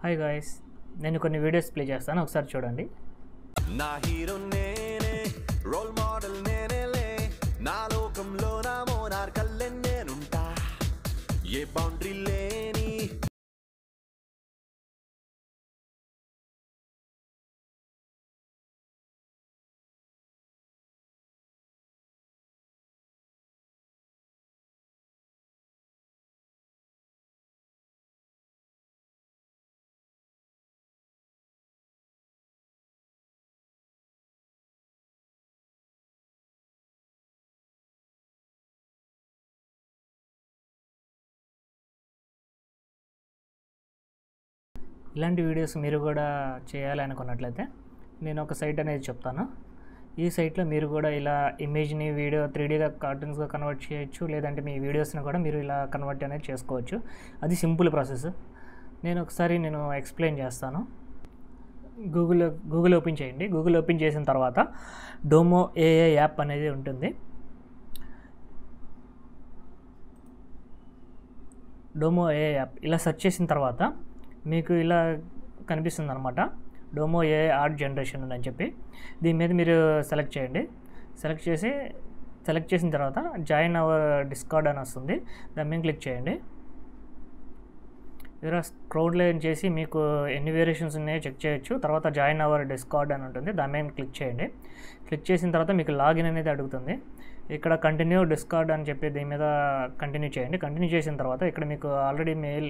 Hi guys, నేను కొన్ని videos play చేస్తాను, ఒకసారి చూడండి. నా హీరో నేనే, రోల్ మోడల్ నేనేలే, నా లోకంలో నా మోనార్కల్లే నేనుంటా, ఏ బౌండరీ లేని ఇలాంటి వీడియోస్ మీరు కూడా చేయాలనుకున్నట్లయితే నేను ఒక సైట్ అనేది చెప్తాను. ఈ సైట్లో మీరు కూడా ఇలా ఇమేజ్ని వీడియో 3Dగా కార్టూన్స్గా కన్వర్ట్ చేయొచ్చు, లేదంటే మీ వీడియోస్ని కూడా మీరు ఇలా కన్వర్ట్ అనేది చేసుకోవచ్చు. అది సింపుల్ ప్రాసెస్. నేను ఎక్స్ప్లెయిన్ చేస్తాను. గూగుల్ ఓపెన్ చేయండి. గూగుల్ ఓపెన్ చేసిన తర్వాత డోమో ఏఐ యాప్ అనేది ఉంటుంది. డోమో ఏఐ యాప్ ఇలా సెర్చ్ చేసిన తర్వాత మీకు ఇలా కనిపిస్తుంది అనమాట, డోమో ఏఐ ఆర్ట్ జనరేషన్ అని చెప్పి. దీని మీద మీరు సెలెక్ట్ చేయండి. సెలెక్ట్ చేసిన తర్వాత జాయిన్ అవర్ డిస్కార్డ్ అని వస్తుంది, దాని మీద క్లిక్ చేయండి. ఇలా స్క్రోల్ లైన్ చేసి మీకు ఎన్ని వేరియేషన్స్ ఉన్నాయో చెక్ చేయొచ్చు. తర్వాత జాయిన్ అవర్ డిస్కార్డ్ అని ఉంటుంది, దాని మీద క్లిక్ చేయండి. క్లిక్ చేసిన తర్వాత మీకు లాగిన్ అనేది అడుగుతుంది. ఇక్కడ కంటిన్యూ డిస్కార్డ్ అని చెప్పి దీని మీద కంటిన్యూ చేయండి. కంటిన్యూ చేసిన తర్వాత ఇక్కడ మీకు ఆల్రెడీ మెయిల్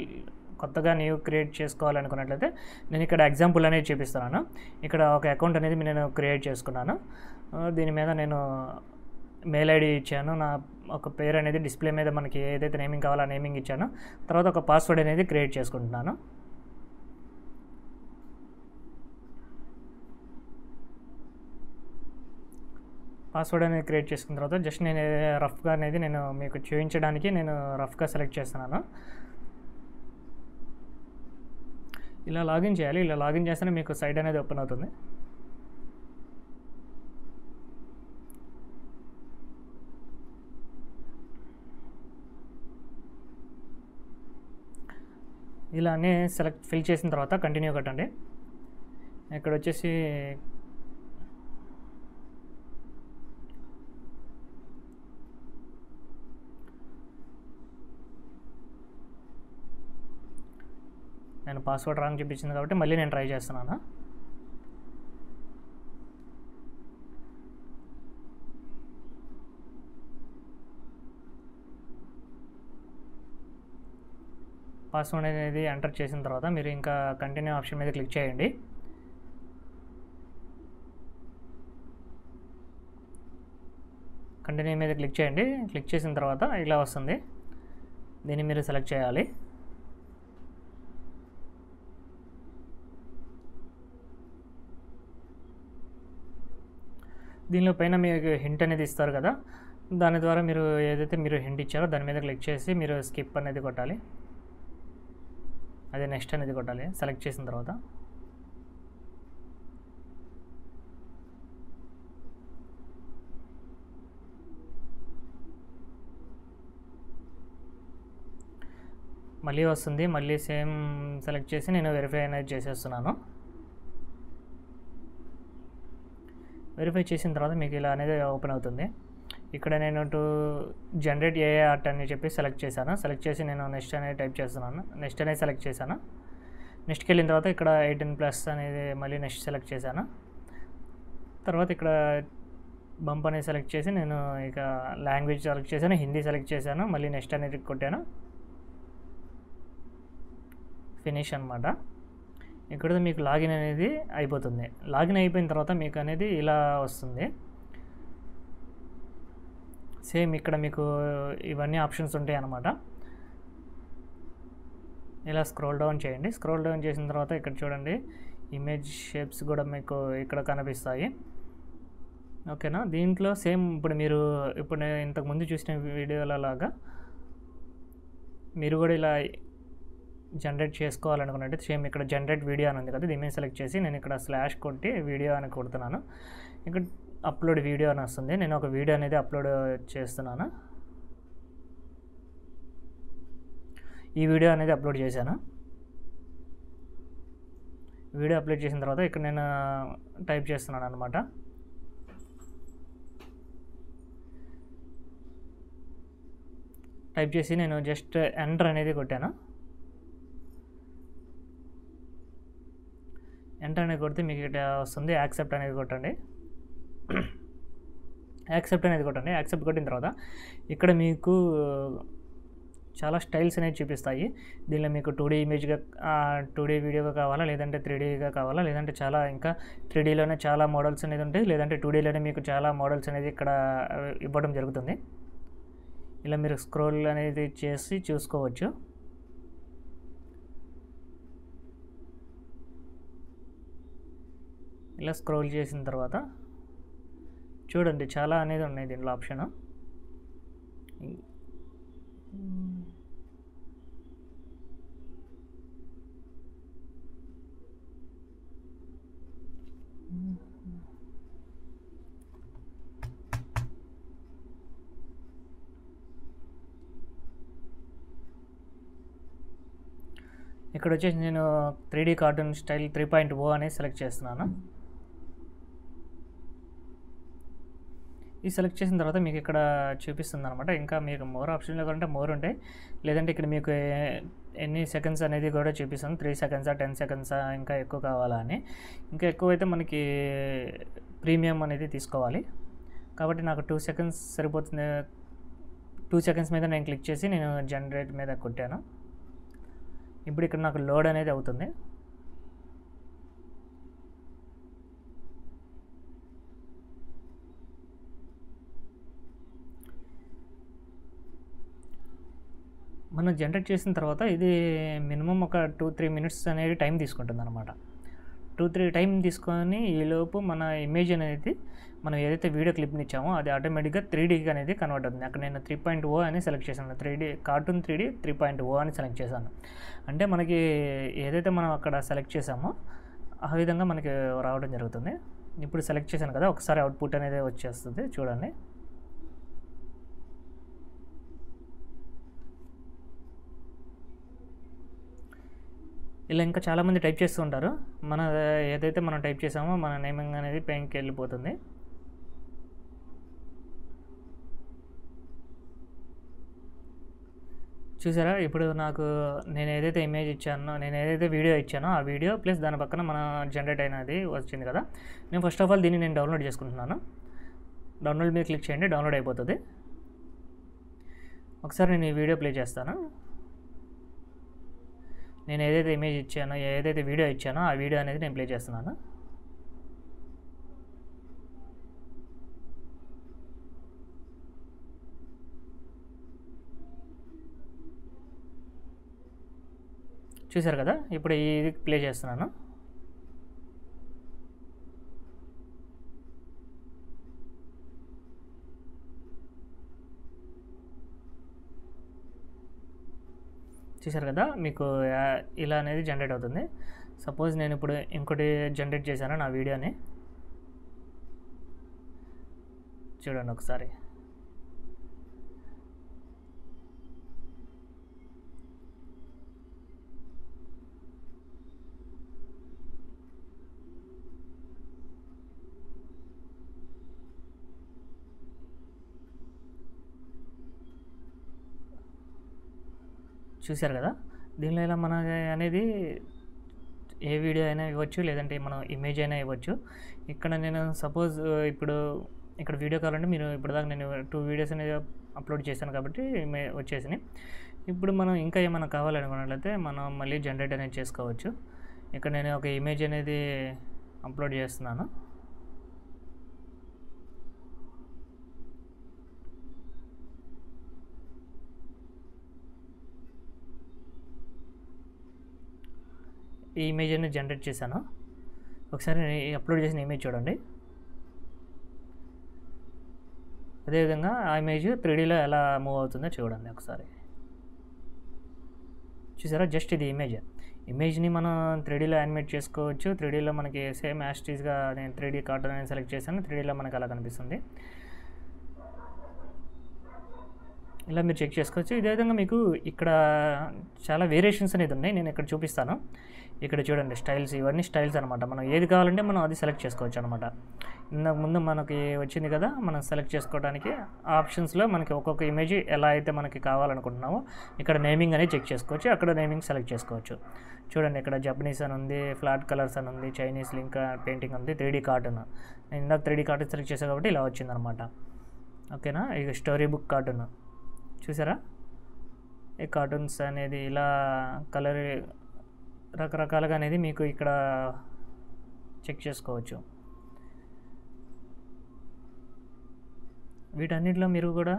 కొత్తగా న్యూ క్రియేట్ చేసుకోవాలనుకున్నట్లయితే నేను ఇక్కడ ఎగ్జాంపుల్ అనేది చూపిస్తున్నాను. ఇక్కడ ఒక అకౌంట్ అనేది నేను క్రియేట్ చేసుకున్నాను. దీని మీద నేను మెయిల్ ఐడి ఇచ్చాను, నా ఒక పేరు అనేది డిస్ప్లే మీద మనకి ఏదైతే నేమింగ్ కావాలో ఆ నేమింగ్ ఇచ్చాను. తర్వాత ఒక పాస్వర్డ్ అనేది క్రియేట్ చేసుకుంటున్నాను. పాస్వర్డ్ అనేది క్రియేట్ చేసుకున్న తర్వాత జస్ట్ నేను రఫ్గా అనేది నేను మీకు చూపించడానికి నేను రఫ్గా సెలెక్ట్ చేస్తున్నాను. ఇలా లాగిన్ చేయాలి. ఇలా లాగిన్ చేస్తేనే మీకు సైట్ అనేది ఓపెన్ అవుతుంది. ఇలా అన్నీ ఫిల్ చేసిన తర్వాత కంటిన్యూ కొట్టండి. ఇక్కడ వచ్చేసి నేను పాస్వర్డ్ రాంగ్ చూపించింది కాబట్టి మళ్ళీ నేను ట్రై చేస్తున్నాను. పాస్వర్డ్ అనేది ఎంటర్ చేసిన తర్వాత మీరు ఇంకా కంటిన్యూ ఆప్షన్ మీద క్లిక్ చేయండి. కంటిన్యూ మీద క్లిక్ చేయండి. క్లిక్ చేసిన తర్వాత ఇలా వస్తుంది, దీన్ని మీరు సెలెక్ట్ చేయాలి. దీనిలో పైన మీకు హింట్ అనేది ఇస్తారు కదా, దాని ద్వారా మీరు ఏదైతే మీరు హింట్ ఇచ్చారో దాని మీద క్లిక్ చేసి మీరు స్కిప్ అనేది కొట్టాలి. అదే నెక్స్ట్ అనేది కొట్టాలి సెలెక్ట్ చేసిన తర్వాత. మళ్ళీ వస్తుంది, మళ్ళీ సేమ్ సెలెక్ట్ చేసి నేను వెరిఫై అనేది చేసేస్తున్నాను. వెరిఫై చేసిన తర్వాత మీకు ఇలా అనేది ఓపెన్ అవుతుంది. ఇక్కడ నేను జనరేట్ ఏఐ ఆర్ట్ అని చెప్పి సెలెక్ట్ చేశాను. సెలెక్ట్ చేసి నేను నెక్స్ట్ అనేది టైప్ చేస్తున్నాను. నెక్స్ట్ అనేది సెలెక్ట్ చేశాను. నెక్స్ట్కి వెళ్ళిన తర్వాత ఇక్కడ 18+ అనేది మళ్ళీ నెక్స్ట్ సెలెక్ట్ చేశాను. తర్వాత ఇక్కడ బంప్ అనేది సెలెక్ట్ చేసి నేను ఇక లాంగ్వేజ్ సెలెక్ట్ చేశాను, హిందీ సెలెక్ట్ చేశాను. మళ్ళీ నెక్స్ట్ అనేది కొట్టాను, ఫినిష్ అనమాట. ఇక్కడ మీకు లాగిన్ అనేది అయిపోతుంది. లాగిన్ అయిపోయిన తర్వాత మీకు అనేది ఇలా వస్తుంది. సేమ్ ఇక్కడ మీకు ఇవన్నీ ఆప్షన్స్ ఉంటాయి అన్నమాట. ఇలా స్క్రోల్ డౌన్ చేయండి. స్క్రోల్ డౌన్ చేసిన తర్వాత ఇక్కడ చూడండి, ఇమేజ్ షేప్స్ కూడా మీకు ఇక్కడ కనిపిస్తాయి. ఓకేనా. దీంట్లో సేమ్ ఇప్పుడు నేను ఇంతకుముందు చూసిన వీడియోల లాగా మీరు కూడా ఇలా జనరేట్ చేసుకోవాలనుకున్నట్టు సేమ్ ఇక్కడ జనరేట్ వీడియో అని ఉంది కదా, దీని మీద సెలెక్ట్ చేసి నేను ఇక్కడ స్లాష్ కొట్టి వీడియో అని కొడుతున్నాను. ఇక్కడ అప్లోడ్ వీడియో అని వస్తుంది. నేను ఒక వీడియో అనేది అప్లోడ్ చేస్తున్నాను. ఈ వీడియో అనేది అప్లోడ్ చేశాను. వీడియో అప్లోడ్ చేసిన తర్వాత ఇక్కడ నేను టైప్ చేస్తున్నాను అనమాట. టైప్ చేసి నేను జస్ట్ ఎంటర్ అనేది కొట్టాను. ఎంటర్ అనేది కొడితే మీకు ఇక్కడ వస్తుంది, యాక్సెప్ట్ అనేది కొట్టండి. యాక్సెప్ట్ అనేది కొట్టండి. యాక్సెప్ట్ కొట్టిన తర్వాత ఇక్కడ మీకు చాలా స్టైల్స్ అనేవి చూపిస్తాయి. దీనిలో మీకు 2D ఇమేజ్గా 2D వీడియోగా కావాలా, లేదంటే 3Dగా కావాలా, లేదంటే చాలా ఇంకా 3Dలోనే చాలా మోడల్స్ అనేది ఉంటాయి, లేదంటే 2Dలోనే మీకు చాలా మోడల్స్ అనేది ఇక్కడ ఇవ్వడం జరుగుతుంది. ఇలా మీరు స్క్రోల్ అనేది చేసి చూసుకోవచ్చు. ఇలా స్క్రోల్ చేసిన తర్వాత చూడండి చాలా అనేది ఉన్నాయి దీంట్లో ఆప్షన్. ఇక్కడ వచ్చేసి నేను 3D కార్టూన్ స్టైల్ 3.0 అనేది సెలెక్ట్ చేస్తున్నాను. ఈ సెలెక్ట్ చేసిన తర్వాత మీకు ఇక్కడ చూపిస్తుంది అనమాట. ఇంకా మీకు మోర్ ఆప్షన్లో కావాలంటే మోర్ ఉంటాయి, లేదంటే ఇక్కడ మీకు ఎన్ని సెకండ్స్ అనేది కూడా చూపిస్తుంది. 3 సెకండ్సా 10 సెకండ్సా ఇంకా ఎక్కువ కావాలా అని. ఇంకా ఎక్కువైతే మనకి ప్రీమియం అనేది తీసుకోవాలి. కాబట్టి నాకు 2 సెకండ్స్ సరిపోతుంది. 2 సెకండ్స్ మీద నేను క్లిక్ చేసి నేను జనరేట్ మీద కొట్టాను. ఇప్పుడు ఇక్కడ నాకు లోడ్ అనేది అవుతుంది. మనం జనరేట్ చేసిన తర్వాత ఇది మినిమం ఒక 2-3 మినిట్స్ అనేది టైం తీసుకుంటుంది అనమాట. 2-3 టైం తీసుకొని ఈలోపు మన ఇమేజ్ అనేది మనం ఏదైతే వీడియో క్లిప్ని ఇచ్చామో అది ఆటోమేటిక్గా 3D అనేది కన్వర్ట్ అవుతుంది. అక్కడ నేను 3.0 అని సెలెక్ట్ చేశాను. 3D కార్టూన్ 3D 3.0 అని సెలెక్ట్ చేశాను. అంటే మనకి ఏదైతే మనం అక్కడ సెలెక్ట్ చేసామో ఆ విధంగా మనకి రావడం జరుగుతుంది. ఇప్పుడు సెలెక్ట్ చేశాను కదా, ఒకసారి అవుట్పుట్ అనేది వచ్చేస్తుంది చూడండి. ఇలా ఇంకా చాలామంది టైప్ చేస్తూ ఉంటారు. మన ఏదైతే మనం టైప్ చేసామో మన నేమింగ్ అనేది పైకి వెళ్ళిపోతుంది. చూసారా, ఇప్పుడు నాకు నేను ఏదైతే ఇమేజ్ ఇచ్చానో, నేను ఏదైతే వీడియో ఇచ్చానో ఆ వీడియో ప్లస్ దాని పక్కన మన జనరేట్ అయినది వచ్చింది కదా. నేను ఫస్ట్ ఆఫ్ ఆల్ దీన్ని నేను డౌన్లోడ్ చేసుకుంటున్నాను. డౌన్లోడ్ మీద క్లిక్ చేయండి, డౌన్లోడ్ అయిపోతుంది. ఒకసారి నేను ఈ వీడియో ప్లే చేస్తాను. నేను ఏదైతే ఇమేజ్ ఇచ్చానో, ఏదైతే వీడియో ఇచ్చానో ఆ వీడియో అనేది నేను ప్లే చేస్తున్నాను. చూసారు కదా, ఇప్పుడు ఇది ప్లే చేస్తున్నాను. చూసారు కదా, మీకు ఇలా అనేది జనరేట్ అవుతుంది. సపోజ్ నేను ఇప్పుడు ఇంకోటి జనరేట్ చేశాను నా వీడియోని, చూడండి ఒకసారి. చూసారు కదా, దీనిలో ఇలా మన అనేది ఏ వీడియో అయినా ఇవ్వచ్చు, లేదంటే మనం ఇమేజ్ అయినా ఇవ్వచ్చు. ఇక్కడ నేను సపోజ్ ఇప్పుడు ఇక్కడ వీడియో కావాలంటే మీరు ఇప్పటిదాకా నేను 2 వీడియోస్ అనేది అప్లోడ్ చేశాను కాబట్టి వచ్చేసినాయి. ఇప్పుడు మనం ఇంకా ఏమైనా కావాలనుకున్నట్లయితే మనం మళ్ళీ జనరేట్ అనేది చేసుకోవచ్చు. ఇక్కడ నేను ఒక ఇమేజ్ అనేది అప్లోడ్ చేస్తున్నాను. ఈ ఇమేజ్ అనేది జనరేట్ చేశాను. ఒకసారి అప్లోడ్ చేసిన ఇమేజ్ చూడండి. అదేవిధంగా ఆ ఇమేజ్ 3Dలో ఎలా మూవ్ అవుతుందో చూడండి ఒకసారి. చూసారా, జస్ట్ ఇది ఇమేజ్ని మనం 3Dలో యానిమేట్ చేసుకోవచ్చు. 3Dలో మనకి సేమ్ యాస్టీస్గా నేను 3D కార్టూన్ అనేది సెలెక్ట్ చేశాను. 3Dలో మనకి అలా కనిపిస్తుంది. ఇలా మీరు చెక్ చేసుకోవచ్చు. ఇదే విధంగా మీకు ఇక్కడ చాలా వేరియేషన్స్ అనేది ఉన్నాయి, నేను ఇక్కడ చూపిస్తాను. ఇక్కడ చూడండి స్టైల్స్, ఇవన్నీ స్టైల్స్ అనమాట. మనం ఏది కావాలంటే మనం అది సెలెక్ట్ చేసుకోవచ్చు అనమాట. ఇంతకు ముందు మనకి వచ్చింది కదా, మనం సెలెక్ట్ చేసుకోవడానికి ఆప్షన్స్లో మనకి ఒక్కొక్క ఇమేజ్ ఎలా అయితే మనకి కావాలనుకుంటున్నామో ఇక్కడ నేమింగ్ అనేది చెక్ చేసుకోవచ్చు, అక్కడ నేమింగ్ సెలెక్ట్ చేసుకోవచ్చు. చూడండి ఇక్కడ జపనీస్ అని ఉంది, ఫ్లాట్ కలర్స్ అని ఉంది, చైనీస్ లింక్ పెయింటింగ్ ఉంది, 3D కార్టూన్. నేను ఇందాక 3D కార్టూన్ సెలెక్ట్ చేశాను కాబట్టి ఇలా వచ్చిందనమాట. ఓకేనా. ఇక స్టోరీ బుక్ కార్టూన్ చూసారా, ఈ కార్టూన్స్ అనేది ఇలా కలర్ రకరకాలుగా అనేది మీకు ఇక్కడ చెక్ చేసుకోవచ్చు. వీటన్నిటిలో మీరు కూడా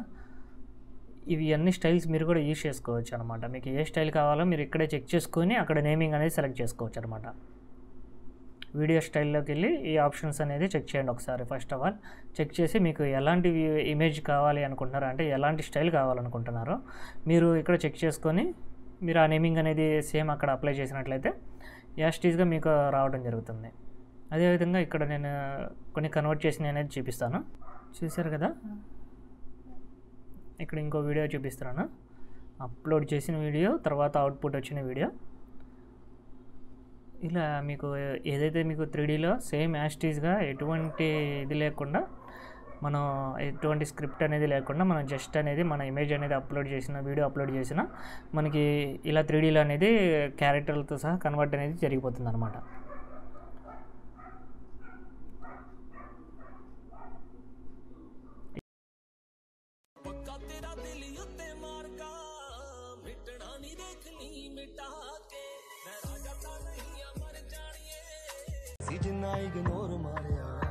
ఇవి అన్ని స్టైల్స్ మీరు కూడా యూజ్ చేసుకోవచ్చు అనమాట. మీకు ఏ స్టైల్ కావాలో మీరు ఇక్కడే చెక్ చేసుకొని అక్కడ నేమింగ్ అనేది సెలెక్ట్ చేసుకోవచ్చు అనమాట. వీడియో స్టైల్లోకి వెళ్ళి ఈ ఆప్షన్స్ అనేది చెక్ చేయండి ఒకసారి. ఫస్ట్ ఆఫ్ ఆల్ చెక్ చేసి మీకు ఎలాంటి ఇమేజ్ కావాలి అనుకుంటున్నారో, అంటే ఎలాంటి స్టైల్ కావాలనుకుంటున్నారో మీరు ఇక్కడ చెక్ చేసుకొని మీరు ఆ నేమింగ్ అనేది సేమ్ అక్కడ అప్లై చేసినట్లయితే యాస్టీస్గా మీకు రావడం జరుగుతుంది. అదేవిధంగా ఇక్కడ నేను కొన్ని కన్వర్ట్ చేసి అనేది చూపిస్తాను. చూసారు కదా, ఇక్కడ ఇంకో వీడియో చూపిస్తున్నాను. అప్లోడ్ చేసిన వీడియో, తర్వాత అవుట్పుట్ వచ్చిన వీడియో. ఇలా మీకు ఏదైతే మీకు 3Dలో సేమ్ యాస్టీస్గా ఎటువంటి ఇది లేకుండా, మనం ఎటువంటి స్క్రిప్ట్ అనేది లేకుండా మనం జస్ట్ అనేది మన ఇమేజ్ అనేది అప్లోడ్ చేసిన, వీడియో అప్లోడ్ చేసిన మనకి ఇలా 3Dలో అనేది క్యారెక్టర్లతో సహా కన్వర్ట్ అనేది జరిగిపోతుంది అనమాట. जिन्ना इग्नोर मारिया